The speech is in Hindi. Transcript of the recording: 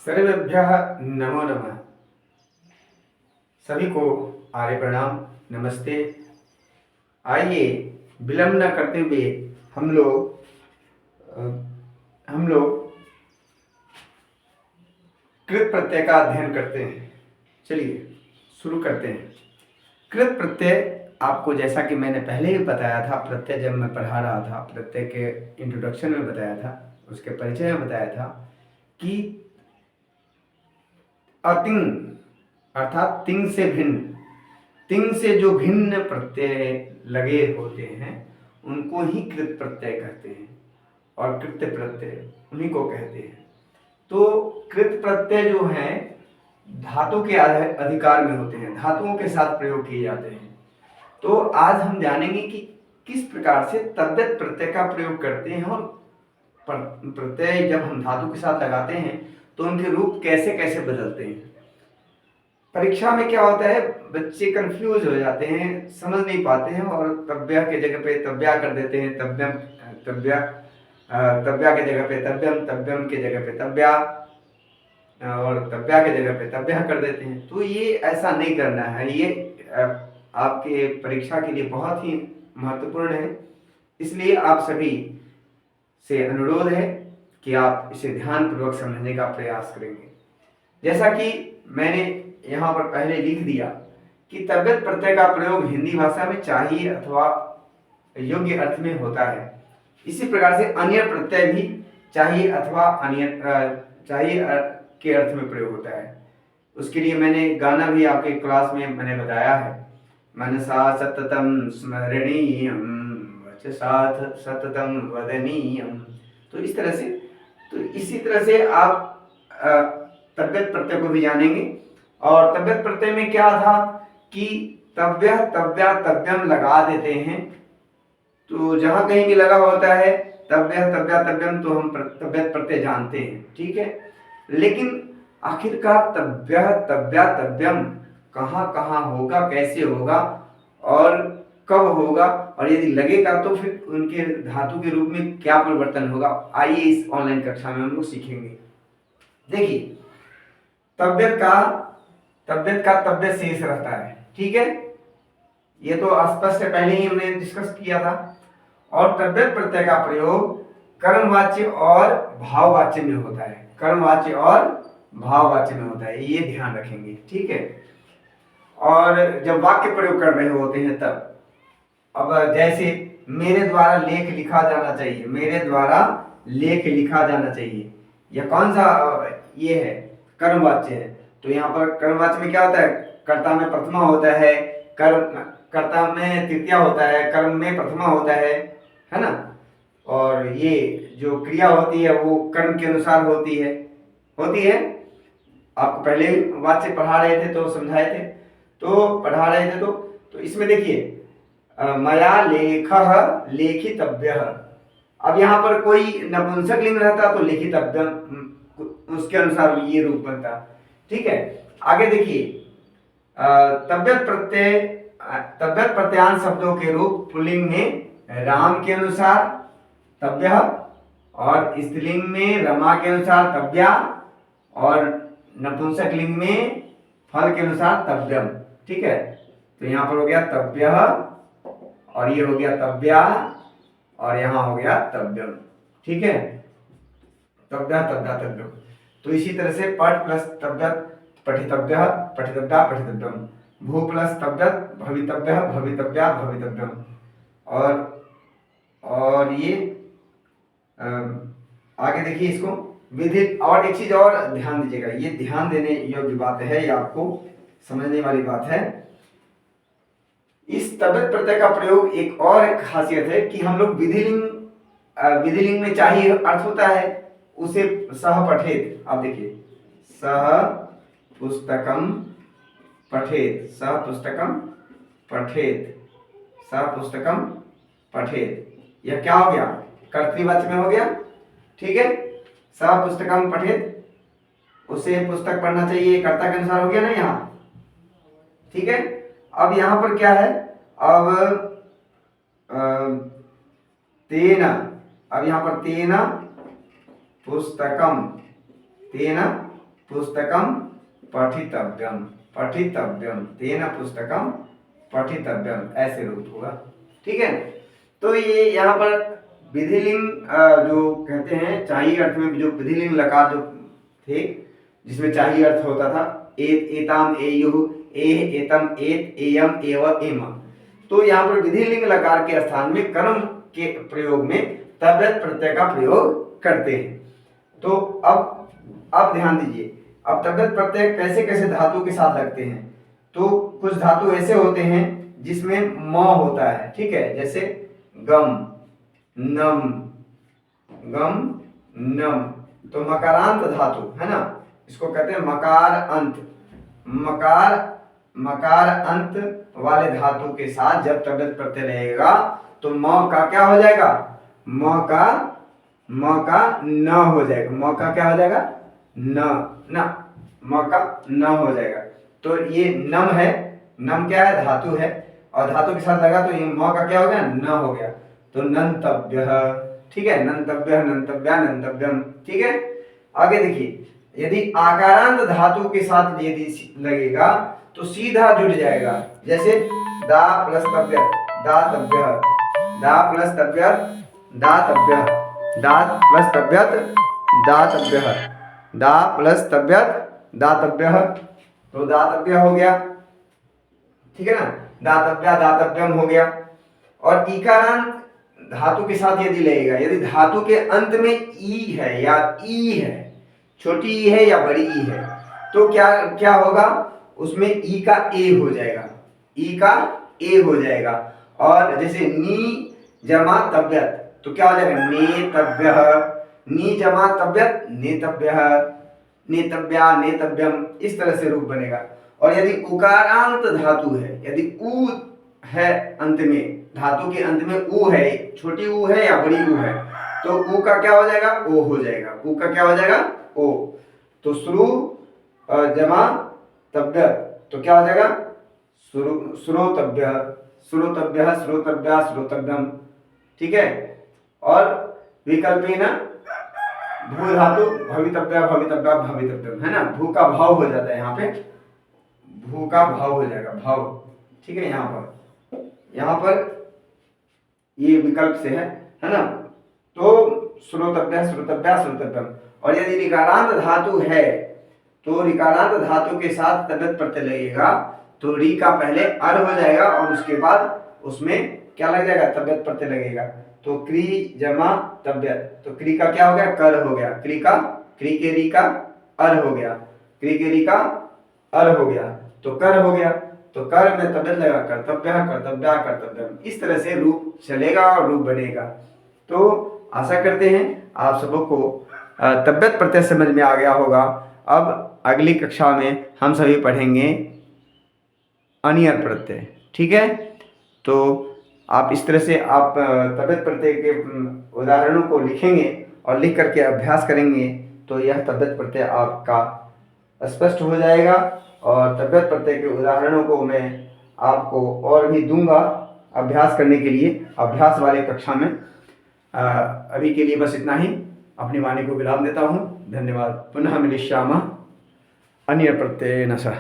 सर्वेभ्यः नमो नमः। सभी को आर्य प्रणाम, नमस्ते। आइए विलंब न करते हुए हम लोग कृत प्रत्यय का अध्ययन करते हैं। चलिए शुरू करते हैं। कृत प्रत्यय आपको, जैसा कि मैंने पहले ही बताया था, प्रत्यय जब मैं पढ़ा रहा था, प्रत्यय के इंट्रोडक्शन में बताया था, उसके परिचय में बताया था कि अतिंग अर्थात तिंग से भिन्न, तिंग से जो भिन्न प्रत्यय लगे होते हैं उनको ही कृत प्रत्यय कहते हैं और कृत्य प्रत्यय उन्हीं को कहते हैं। तो कृत प्रत्यय जो हैं धातु के अधिकार में होते हैं, धातुओं के साथ प्रयोग किए जाते हैं। तो आज हम जानेंगे कि किस प्रकार से तद्धित प्रत्यय का प्रयोग करते हैं और प्रत्यय जब हम धातु के साथ लगाते हैं तो उनके रूप कैसे कैसे बदलते हैं। परीक्षा में क्या होता है, बच्चे कंफ्यूज हो जाते हैं, समझ नहीं पाते हैं और तव्या के जगह पे तव्या कर देते हैं, तव्यम तव्या, तव्या के जगह पे तव्यम, तव्यम के जगह पे तव्या और तव्या के जगह पे तव्या कर देते हैं। तो ये ऐसा नहीं करना है, ये आपके परीक्षा के लिए बहुत ही महत्वपूर्ण है। इसलिए आप सभी से अनुरोध है कि आप इसे ध्यानपूर्वक समझने का प्रयास करेंगे। जैसा कि मैंने यहाँ पर पहले लिख दिया कि तद्धित प्रत्यय का प्रयोग हिंदी भाषा में चाहिए अथवा योग्य अर्थ में होता है। इसी प्रकार से अन्य प्रत्यय भी चाहिए अथवा चाहिए के अर्थ में प्रयोग होता है। उसके लिए मैंने गाना भी आपके क्लास में मैंने बताया है, मनसा सततम स्मरणीयम वचसा सततम वदनीयम। तो इस तरह से, तो इसी तरह से आप तद्धित प्रत्यय को भी जानेंगे। और तद्धित प्रत्यय में क्या था कि तव्य तव्या तव्यम लगा देते हैं। तो जहां कहीं भी लगा होता है तव्य तव्या तव्यम तो हम तद्धित प्रत्यय जानते हैं, ठीक है। लेकिन आखिरकार तव्य तव्या तव्यम कहाँ कहाँ होगा, कैसे होगा और कब होगा, और यदि लगेगा तो फिर उनके धातु के रूप में क्या परिवर्तन होगा, आइए इस ऑनलाइन कक्षा में हम लोग सीखेंगे। देखिए, तव्यत का तव्य शेष रहता है, ठीक है, ये तो स्पष्ट है, पहले ही हमने डिस्कस किया था। और तद्धित प्रत्यय का प्रयोग कर्मवाच्य और भाववाच्य में होता है, कर्मवाच्य और भाववाच्य में होता है, ये ध्यान रखेंगे, ठीक है। और जब वाक्य प्रयोग कर रहे होते हैं तब, अब जैसे मेरे द्वारा लेख लिखा जाना चाहिए, मेरे द्वारा लेख लिखा जाना चाहिए, यह कौन सा ये है, कर्मवाच्य है। तो यहाँ पर कर्मवाच्य में क्या होता है, कर्ता में प्रथमा होता है, कर्ता में तृतीया होता है, कर्म में प्रथमा होता है ना। और ये जो क्रिया होती है वो कर्म के अनुसार होती है। आपको पहले वाच्य पढ़ा रहे थे तो समझाए थे, तो पढ़ा रहे थे तो इसमें देखिए मया लेखः लेखितव्यः। अब यहाँ पर कोई नपुंसक लिंग रहता तो लिखितव्यम, उसके अनुसार ये रूप बनता, ठीक है। आगे देखिए, तव्यत प्रत्यांश शब्दों के रूप पुल्लिंग में राम के अनुसार तव्यः और स्त्रीलिंग में रमा के अनुसार तव्या और नपुंसक लिंग में फल के अनुसार तव्यम, ठीक है। तो यहाँ पर हो गया तव्यः और ये हो गया तव्या और यहाँ हो गया तव्यम, ठीक है, तव्या तव्या तव्यम। तो इसी तरह से पठ प्लस तव्यत पठितव्यः पठितव्या पठितव्यम, भू प्लस तव्यत भवितव्यः भवितव्या भवितव्यम। और ये आगे देखिए इसको विधि। और एक चीज और ध्यान दीजिएगा, ये ध्यान देने योग्य बात है, ये आपको समझने वाली बात है। इस तद्धित प्रत्यय का प्रयोग एक और एक खासियत है कि हम लोग विधिलिंग में चाहिए अर्थ होता है उसे सह पठेत। आप देखिए, सह पुस्तकम पठेत, सह पुस्तकम पठेत, सह पुस्तकम पठेत, यह क्या हो गया, कर्तृवाच्य में हो गया, ठीक है। सह पुस्तकम पठेत, उसे पुस्तक पढ़ना चाहिए, कर्ता के अनुसार हो गया ना यहाँ, ठीक है। अब यहाँ पर क्या है, अब तेना, अब यहाँ पर तेना पुस्तकम, तेना पुस्तकम पठितव्यम, पठितव्यम, तेन पुस्तकम पठितव्यम, ऐसे रूप होगा। ठीक है, तो ये यहाँ पर विधिलिंग जो कहते हैं चाहिए अर्थ में जो विधिलिंग लकार जो थे जिसमें चाहिए अर्थ होता था एत, एताम, एयुः, एह, एतम, एत, एयम, एव, एम, तो यहाँ पर विधिलिंग लकार के स्थान में कर्म के प्रयोग में तद्धित प्रत्यय का प्रयोग करते हैं। तो अब ध्यान दीजिए, अब तद्धित प्रत्यय कैसे कैसे धातु के साथ लगते हैं। तो कुछ धातु ऐसे होते हैं जिसमें म होता है, ठीक है, जैसे गम, नम, गम, नम, तो मकारांत धातु है ना, इसको कहते हैं मकार अंत। मकार अंत वाले धातु के साथ जब तद्धित प्रत्यय लगेगा तो म का क्या हो जाएगा, म का न हो जाएगा, म का क्या हो जाएगा, न म का न हो जाएगा। तो ये नम है, नम क्या है, धातु है, और धातु के साथ लगा तो ये म का क्या हो गया, न हो गया, तो नंतव्य, ठीक है, नंतव्य, नंतव्या, नंतव्यम। ठीक है, आगे देखिए, यदि आकारांत धातु के साथ यदि लगेगा तो सीधा जुड़ जाएगा, जैसे दा प्लस तव्यत, दातव्य, दा प्लस तव्यत, दातव्य, दात प्लस तव्यत, दातव्य, दा प्लस तव्यत, दातव्य, तो दातव्य हो गया, ठीक है ना, दातव्या, दातव्यम हो गया। और इकारांत धातु के साथ यदि लगेगा, यदि धातु के अंत में ई है या ई है, छोटी ई है या बड़ी ई है, तो क्या होगा, उसमें ई का ए हो जाएगा, ई का ए हो जाएगा। और जैसे नी जमा तव्यत, तो क्या हो जाएगा, नेतव्य, नी जमा तव्यत, नेतव्य, नेतव्या, नेतव्यम, इस तरह से रूप बनेगा। और यदि उकारांत धातु है, यदि उ है अंत में, धातु के अंत में उ है, छोटी उ है या बड़ी उ है, तो उ का क्या हो जाएगा, ओ हो जाएगा, उ का क्या हो जाएगा, ओ। तो श्रु जमा तव्य, तो क्या हो जाएगा, श्रोतव्य, श्रोतव्य, श्रोतव्या, श्रोतव्यम। ठीक है, और विकल्पेन भू धातु भवितव्य, भवितव्या, भवितव्यम, है ना, भू का भाव हो जाता है, यहाँ पे भू का भाव हो जाएगा, भाव। ठीक है, यहाँ पर ये विकल्प से है ना, तो श्रोतव्य, श्रोतव्या, श्रोतव्यम। और यदि ऋकारांत धातु है तो ऋकारांत धातु के साथ तद्धित प्रत्यय लगेगा तो री का पहले अर हो जाएगा और उसके बाद उसमें क्या लग जाएगा, तद्धित प्रत्यय लगेगा, तो क्री जमा तव्यत, तो क्री का क्या हो गया, कर हो गया, क्री के री का अर हो गया, क्री के री का अर हो गया, तो कर हो गया, तो कर में तद्धित लगा, कर्तव्य, कर्तव्या, कर्तव्यम, इस तरह से रूप चलेगा और रूप बनेगा। तो आशा करते हैं आप सबको तद्धित प्रत्यय समझ में आ गया होगा। अब अगली कक्षा में हम सभी पढ़ेंगे अनियर प्रत्यय, ठीक है। तो आप इस तरह से आप तद्धित प्रत्यय के उदाहरणों को लिखेंगे और लिख करके अभ्यास करेंगे तो यह तद्धित प्रत्यय आपका स्पष्ट हो जाएगा। और तद्धित प्रत्यय के उदाहरणों को मैं आपको और भी दूंगा अभ्यास करने के लिए अभ्यास वाले कक्षा में। अभी के लिए बस इतना ही, अपनी वाणी को विराम देता हूँ। धन्यवाद। पुनः मिलिष्यामः अन्य प्रत्ययेन सह।